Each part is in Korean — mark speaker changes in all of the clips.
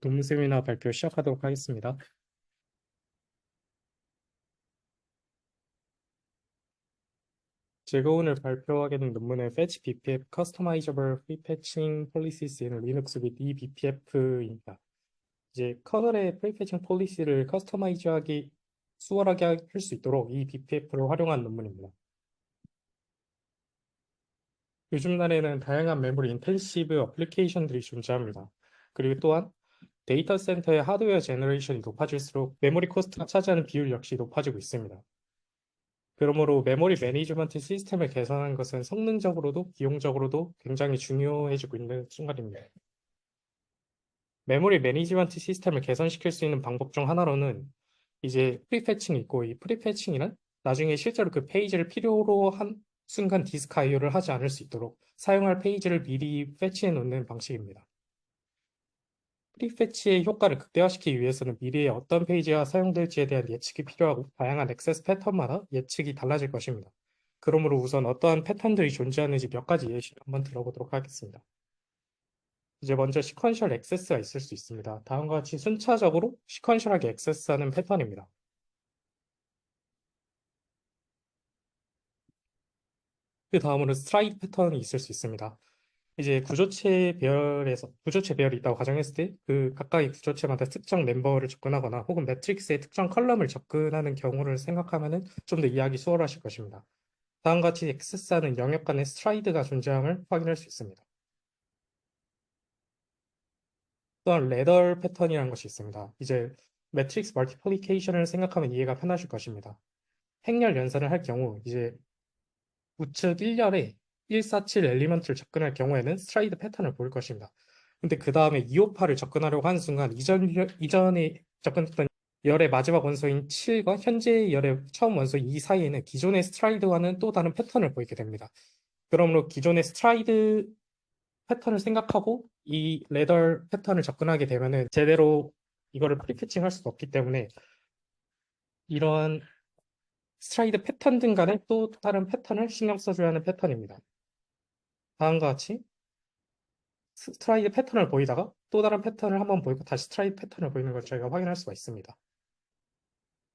Speaker 1: 논문 세미나 발표 시작하도록 하겠습니다. 제가 오늘 발표하게 된 논문은 Fetch BPF Customizable Prefetching Policies in Linux with eBPF입니다. 이제 커널의 프리패칭 폴리시를 커스터마이즈하기 수월하게 할 수 있도록 이 BPF를 활용한 논문입니다. 요즘 날에는 다양한 메모리 인텐시브 어플리케이션들이 존재합니다. 그리고 또한 데이터 센터의 하드웨어 제너레이션이 높아질수록 메모리 코스트가 차지하는 비율 역시 높아지고 있습니다. 그러므로 메모리 매니지먼트 시스템을 개선하는 것은 성능적으로도 비용적으로도 굉장히 중요해지고 있는 순간입니다. 메모리 매니지먼트 시스템을 개선시킬 수 있는 방법 중 하나로는 이제 프리패칭이 있고, 이 프리패칭이는 나중에 실제로 그 페이지를 필요로 한 순간 디스크 IO를 하지 않을 수 있도록 사용할 페이지를 미리 패치해 놓는 방식입니다. 프리패치의 효과를 극대화시키기 위해서는 미래에 어떤 페이지가 사용될지에 대한 예측이 필요하고, 다양한 액세스 패턴마다 예측이 달라질 것입니다. 그러므로 우선 어떠한 패턴들이 존재하는지 몇 가지 예시를 한번 들어보도록 하겠습니다. 이제 먼저 시퀀셜 액세스가 있을 수 있습니다. 다음과 같이 순차적으로 시퀀셜하게 액세스하는 패턴입니다. 그 다음으로 스트라이드 패턴이 있을 수 있습니다. 이제 구조체 배열이 있다고 가정했을 때 그 각각의 구조체마다 특정 멤버를 접근하거나 혹은 매트릭스의 특정 컬럼을 접근하는 경우를 생각하면은 좀 더 이해하기 수월하실 것입니다. 다음과 같이 액세스하는 영역 간의 스트라이드가 존재함을 확인할 수 있습니다. 또한 레더 패턴이라는 것이 있습니다. 이제 매트릭스 멀티플리케이션을 생각하면 이해가 편하실 것입니다. 행렬 연산을 할 경우 이제 우측 1열에 147 엘리먼트를 접근할 경우에는 스트라이드 패턴을 보일 것입니다. 근데 그 다음에 258을 접근하려고 하는 순간 이전에 접근했던 열의 마지막 원소인 7과 현재 열의 처음 원소인 2 사이에는 기존의 스트라이드와는 또 다른 패턴을 보이게 됩니다. 그러므로 기존의 스트라이드 패턴을 생각하고 이 레더 패턴을 접근하게 되면은 제대로 이거를 프리패칭 할 수가 없기 때문에 이런 스트라이드 패턴 등 간에 또 다른 패턴을 신경 써줘야 하는 패턴입니다. 다음과 같이 스트라이드 패턴을 보이다가 또 다른 패턴을 한번 보이고 다시 스트라이드 패턴을 보이는 걸 저희가 확인할 수가 있습니다.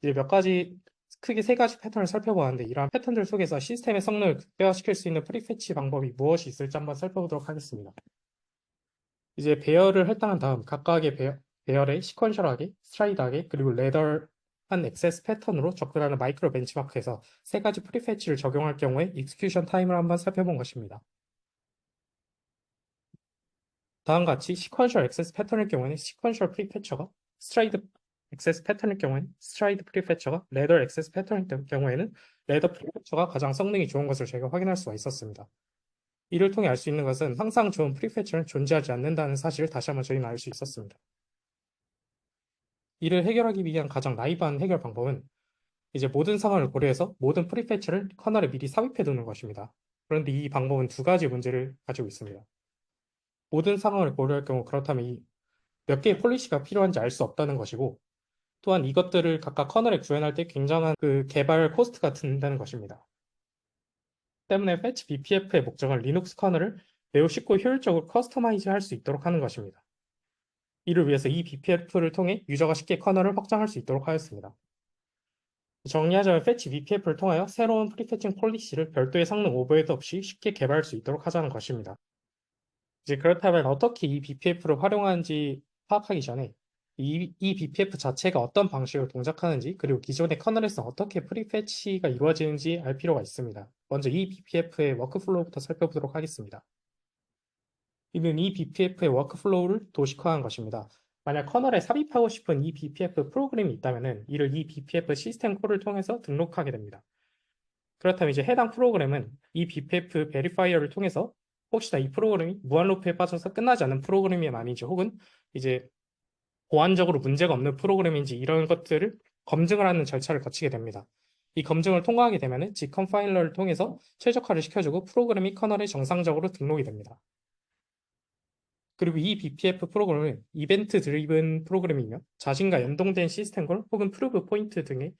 Speaker 1: 이제 몇 가지 크게 세 가지 패턴을 살펴보았는데 이러한 패턴들 속에서 시스템의 성능을 극대화시킬 수 있는 프리패치 방법이 무엇이 있을지 한번 살펴보도록 하겠습니다. 이제 배열을 할당한 다음 각각의 배열에 시퀀셜하게, 스트라이드하게, 그리고 레더한 액세스 패턴으로 접근하는 마이크로 벤치마크에서 세 가지 프리패치를 적용할 경우에 익스큐션 타임을 한번 살펴본 것입니다. 다음과 같이 시퀀셜 액세스 패턴일 경우에는 시퀀셜 프리패처가, 스트라이드 액세스 패턴일 경우에는 스트라이드 프리패처가, 레더 액세스 패턴일 경우에는 레더 프리패처가 가장 성능이 좋은 것을 저희가 확인할 수가 있었습니다. 이를 통해 알 수 있는 것은 항상 좋은 프리패처는 존재하지 않는다는 사실을 다시 한번 저희는 알 수 있었습니다. 이를 해결하기 위한 가장 나이브한 해결 방법은 이제 모든 상황을 고려해서 모든 프리패처를 커널에 미리 삽입해 두는 것입니다. 그런데 이 방법은 두 가지 문제를 가지고 있습니다. 모든 상황을 고려할 경우 그렇다면 이 몇 개의 폴리시가 필요한지 알 수 없다는 것이고, 또한 이것들을 각각 커널에 구현할 때 굉장한 그 개발 코스트가 든다는 것입니다. 때문에 패치 BPF의 목적은 리눅스 커널을 매우 쉽고 효율적으로 커스터마이즈 할 수 있도록 하는 것입니다. 이를 위해서 이 BPF를 통해 유저가 쉽게 커널을 확장할 수 있도록 하였습니다. 정리하자면 패치 BPF를 통하여 새로운 프리패칭 폴리시를 별도의 성능 오버헤드 없이 쉽게 개발할 수 있도록 하자는 것입니다. 이제 그렇다면 어떻게 이 BPF를 활용하는지 파악하기 전에 이 BPF 자체가 어떤 방식으로 동작하는지, 그리고 기존의 커널에서 어떻게 프리패치가 이루어지는지 알 필요가 있습니다. 먼저 이 BPF의 워크플로우부터 살펴보도록 하겠습니다. 이는 이 BPF의 워크플로우를 도식화한 것입니다. 만약 커널에 삽입하고 싶은 이 BPF 프로그램이 있다면 이를 이 BPF 시스템 콜을 통해서 등록하게 됩니다. 그렇다면 이제 해당 프로그램은 이 BPF 베리파이어를 통해서 혹시나 이 프로그램이 무한 루프에 빠져서 끝나지 않는 프로그램이 아닌지, 혹은 이제 보안적으로 문제가 없는 프로그램인지 이런 것들을 검증을 하는 절차를 거치게 됩니다. 이 검증을 통과하게 되면 G컴파일러를 통해서 최적화를 시켜주고 프로그램이 커널에 정상적으로 등록이 됩니다. 그리고 이 BPF 프로그램은 이벤트 드리븐 프로그램이며 자신과 연동된 시스템 콜 혹은 프루브 포인트 등의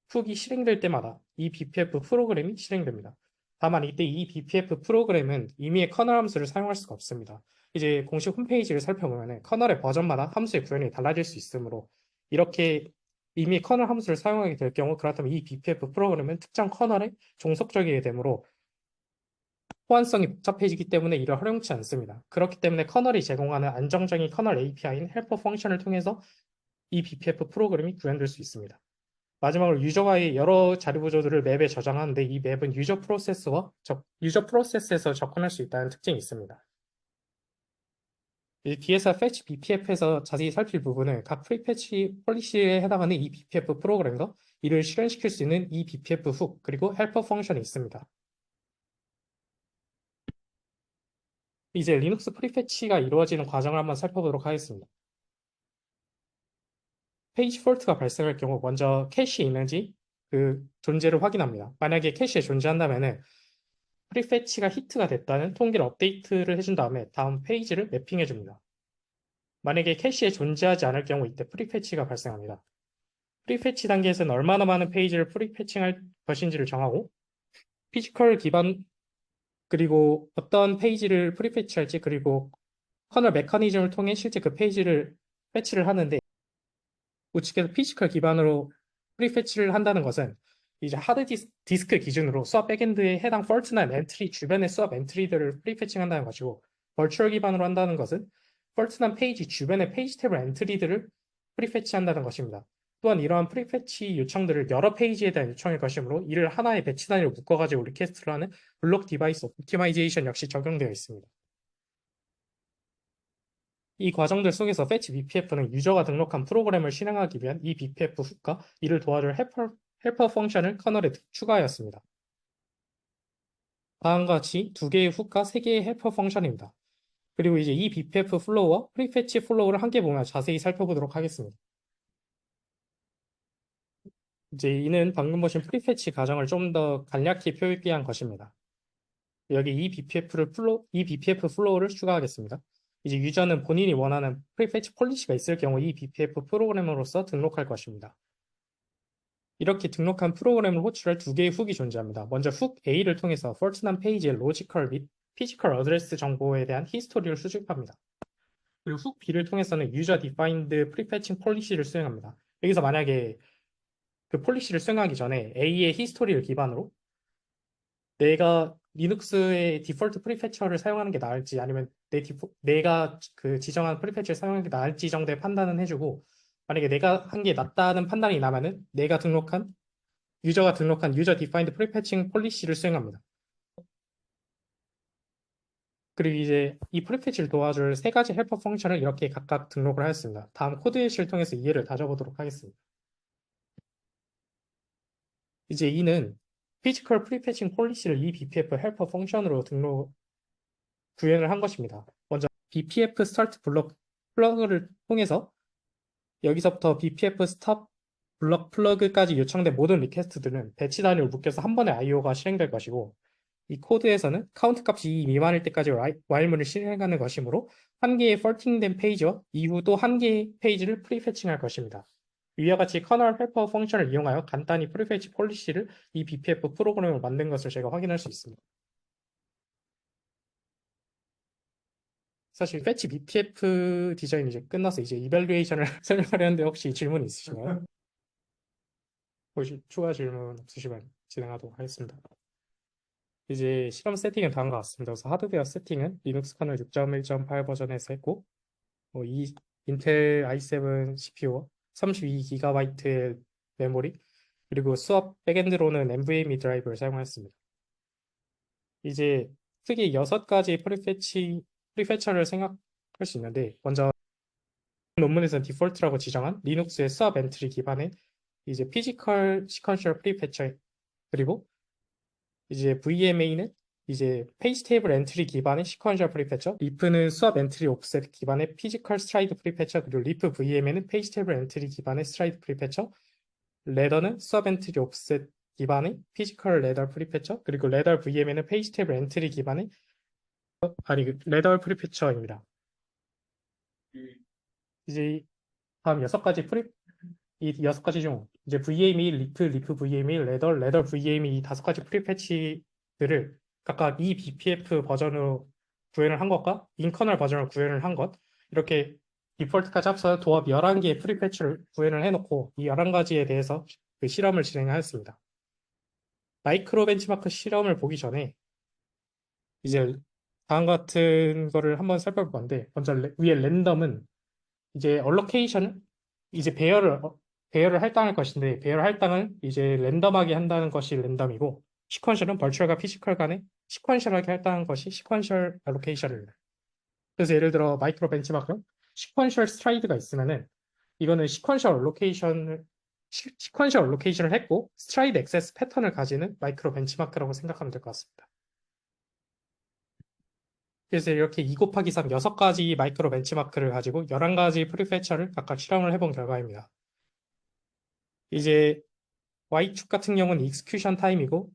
Speaker 1: 훅이 실행될 때마다 이 BPF 프로그램이 실행됩니다. 다만 이때 이 BPF 프로그램은 임의의 커널 함수를 사용할 수가 없습니다. 이제 공식 홈페이지를 살펴보면 커널의 버전마다 함수의 구현이 달라질 수 있으므로 이렇게 임의의 커널 함수를 사용하게 될 경우 그렇다면 이 BPF 프로그램은 특정 커널에 종속적이게 되므로 호환성이 복잡해지기 때문에 이를 활용치 않습니다. 그렇기 때문에 커널이 제공하는 안정적인 커널 API인 헬퍼 펑션을 통해서 이 BPF 프로그램이 구현될 수 있습니다. 마지막으로 유저와의 여러 자료 구조들을 맵에 저장하는데 이 맵은 유저 프로세스에서 접근할 수 있다는 특징이 있습니다. 이 뒤에서 Fetch BPF에서 자세히 살필 부분은 각 프리패치 폴리시에 해당하는 이 BPF 프로그램과 이를 실현시킬 수 있는 이 BPF 훅 그리고 헬퍼 펑션이 있습니다. 이제 리눅스 프리패치가 이루어지는 과정을 한번 살펴보도록 하겠습니다. 페이지 폴트가 발생할 경우 먼저 캐시에 있는지 그 존재를 확인합니다. 만약에 캐시에 존재한다면은 프리패치가 히트가 됐다는 통계를 업데이트를 해준 다음에 다음 페이지를 매핑해 줍니다. 만약에 캐시에 존재하지 않을 경우 이때 프리패치가 발생합니다. 프리패치 단계에서는 얼마나 많은 페이지를 프리패칭할 것인지를 정하고 피지컬 기반 그리고 어떤 페이지를 프리패치할지 그리고 커널 메커니즘을 통해 실제 그 페이지를 패치를 하는데 우측에서 피지컬 기반으로 프리패치를 한다는 것은 이제 하드 디스크 기준으로 수압 백엔드에 해당 폴트나 엔트리 주변의 수압 엔트리들을 프리패칭한다는 것이고 버추얼 기반으로 한다는 것은 폴트난 페이지 주변의 페이지 테이블 엔트리들을 프리패치한다는 것입니다. 또한 이러한 프리패치 요청들을 여러 페이지에 대한 요청일 것이므로 이를 하나의 배치 단위로 묶어가지고 리퀘스트를 하는 블록 디바이스 옵티마이제이션 역시 적용되어 있습니다. 이 과정들 속에서 Fetch BPF는 유저가 등록한 프로그램을 실행하기 위한 이 BPF 훅과 이를 도와줄 헬퍼 펑션을 커널에 추가하였습니다. 다음과 같이 두 개의 훅과 세 개의 헬퍼 펑션입니다. 그리고 이제 이 BPF 플로우와 프리패치 플로우를 함께 보면 자세히 살펴보도록 하겠습니다. 이제 이는 방금 보신 프리패치 과정을 좀 더 간략히 표기한 것입니다. 여기 이 BPF 플로우를 추가하겠습니다. 이제 유저는 본인이 원하는 프리패치 폴리시가 있을 경우 이 BPF 프로그램으로서 등록할 것입니다. 이렇게 등록한 프로그램을 호출할 두 개의 훅이 존재합니다. 먼저 훅 A를 통해서 폴트난 페이지의 로지컬 및 피지컬 어드레스 정보에 대한 히스토리를 수집합니다. 그리고 훅 B를 통해서는 유저 디파인드 프리패칭 폴리시를 수행합니다. 여기서 만약에 그 폴리시를 수행하기 전에 A의 히스토리를 기반으로 내가 리눅스의 디폴트 프리패처를 사용하는 게 나을지 아니면 내가 그 지정한 프리패처를 사용하는 게 나을지 정도의 판단은 해주고 만약에 내가 한 게 낫다는 판단이 나면은 유저가 등록한 유저 디파인드 프리패칭 폴리시를 수행합니다. 그리고 이제 이 프리패치를 도와줄 세 가지 헬퍼 펑션을 이렇게 각각 등록을 하였습니다. 다음 코드 예시를 통해서 이해를 다져보도록 하겠습니다. 이제 이는 피지컬 프리패칭 폴리시를 이 BPF 헬퍼 펑션으로 구현을 한 것입니다. 먼저 BPF 스타트 블럭 플러그를 통해서 여기서부터 BPF 스탑 블럭 플러그까지 요청된 모든 리퀘스트들은 배치 단위로 묶여서 한 번에 IO가 실행될 것이고 이 코드에서는 카운트 값이 2 미만일 때까지 while문을 실행하는 것이므로 한 개의 펄팅된 페이지와 이후 또 한 개의 페이지를 프리패칭할 것입니다. 위와 같이 커널 헬퍼 펑션을 이용하여 간단히 프리패치 폴리시를 이 BPF 프로그램으로 만든 것을 제가 확인할 수 있습니다. 사실 패치 BPF 디자인 이제 끝나서 이제 이밸류에이션을 설명하려는데 혹시 질문 있으신가요? 혹시 추가 질문 없으시면 진행하도록 하겠습니다. 이제 실험 세팅은 다음과 같습니다. 그래서 하드웨어 세팅은 리눅스 커널 6.1.8 버전에서 했고 이 인텔 i7 CPU 32GB의 메모리 그리고 수업 백엔드로는 NVMe 드라이브를 사용했습니다. 이제 크게 6가지 프리패처를 생각할 수 있는데 먼저 논문에서는 디폴트라고 지정한 리눅스의 수압 엔트리 기반의 이제 피지컬 시퀀셜 프리패처 그리고 이제 VMA는 이제 페이지 테이블 엔트리 기반의 시퀀셜 프리패처, 리프는 수압 엔트리 옵셋 기반의 피지컬 스트라이드 프리패처, 그리고 리프 VMA는 페이지 테이블 엔트리 기반의 스트라이드 프리패처, 레더는 수압 엔트리 옵셋 기반의 피지컬 레더 프리패처, 그리고 레더 VMA는 페이지 테이블 엔트리 기반의 레더 프리패처입니다. 이제 다음 이 6가지 중 이제 VME, 리프 VME, 레더 VME 이 5가지 프리패치 벤치마크들을 각각 이 BPF 버전으로 구현을 한 것과 인커널 버전으로 구현을 한 것, 이렇게 디폴트까지 합쳐서 도합 11개의 프리패치를 구현을 해놓고 이 11가지에 대해서 그 실험을 진행하였습니다. 마이크로 벤치마크 실험을 보기 전에 이제 다음과 같은 거를 한번 살펴볼 건데, 먼저 위에 랜덤은 이제 얼로케이션은 이제 배열을 할당할 것인데, 배열 할당을 이제 랜덤하게 한다는 것이 랜덤이고, 시퀀셜은 벌추얼과 피지컬 간에 시퀀셜하게 할당한 것이 시퀀셜 알로케이션입니다. 그래서 예를 들어 마이크로 벤치마크는 시퀀셜 스트라이드가 있으면은 이거는 시퀀셜 얼로케이션을 했고 스트라이드 액세스 패턴을 가지는 마이크로 벤치마크라고 생각하면 될 것 같습니다. 그래서 이렇게 2 곱하기 3 6가지 마이크로 벤치마크를 가지고 11가지 프리페처를 각각 실험을 해본 결과입니다. 이제 Y축 같은 경우는 익스큐션 타임이고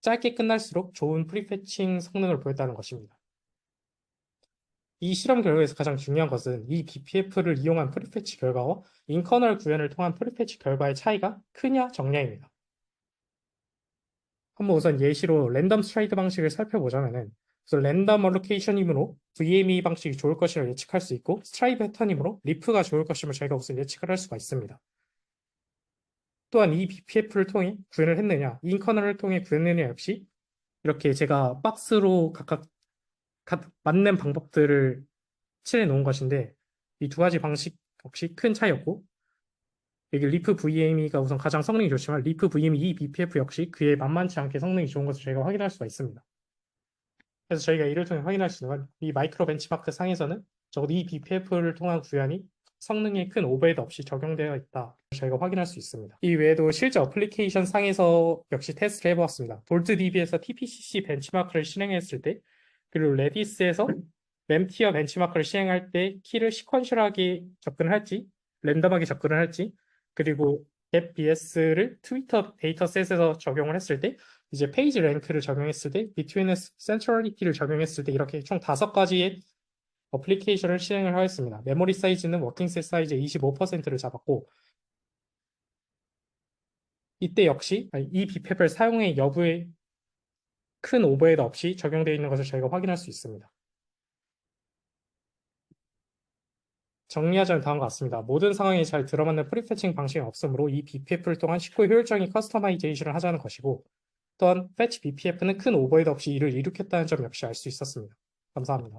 Speaker 1: 짧게 끝날수록 좋은 프리패칭 성능을 보였다는 것입니다. 이 실험 결과에서 가장 중요한 것은 이 BPF를 이용한 프리패치 결과와 인커널 구현을 통한 프리패치 결과의 차이가 크냐 적냐입니다. 한번 우선 예시로 랜덤 스트라이드 방식을 살펴보자면은 우선 랜덤 얼로케이션이므로 VME 방식이 좋을 것이라 예측할 수 있고 스트라이드 패턴이므로 리프가 좋을 것임을 저희가 우선 예측을 할 수가 있습니다. 또한 이 BPF를 통해 구현을 했느냐, 인커널을 통해 구현했느냐 역시 이렇게 제가 박스로 각각 맞는 방법들을 칠해 놓은 것인데 이 2가지 방식 역시 큰 차이였고 여기 리프 VME가 우선 가장 성능이 좋지만 리프 VME 이 BPF 역시 그에 만만치 않게 성능이 좋은 것을 저희가 확인할 수가 있습니다. 그래서 저희가 이를 통해 확인할 수 있는 건 이 마이크로 벤치마크 상에서는 적어도 이 BPF를 통한 구현이 성능에 큰 오버헤드 없이 적용되어 있다. 저희가 확인할 수 있습니다. 이 외에도 실제 어플리케이션 상에서 역시 테스트를 해보았습니다. 볼트DB에서 TPCC 벤치마크를 실행했을 때 그리고 레디스에서 램티어 벤치마크를 시행할 때 키를 시퀀셜하게 접근을 할지 랜덤하게 접근을 할지 그리고 앱 BS를 트위터 데이터셋에서 적용을 했을 때 이제 페이지 랭크를 적용했을 때 비트윈 센트럴리티를 적용했을 때 이렇게 총 5가지의 어플리케이션을 실행을 하였습니다. 메모리 사이즈는 워킹셋 사이즈의 25%를 잡았고 이때 역시 이 BPF를 사용의 여부에 큰 오버헤드 없이 적용되어 있는 것을 저희가 확인할 수 있습니다. 정리하자면 다음과 같습니다. 모든 상황에 잘 들어맞는 프리패칭 방식이 없으므로 이 BPF를 통한 쉽고 효율적인 커스터마이제이션을 하자는 것이고 또한 패치 BPF는 큰 오버헤드 없이 이를 일으켰다는 점 역시 알 수 있었습니다. 감사합니다.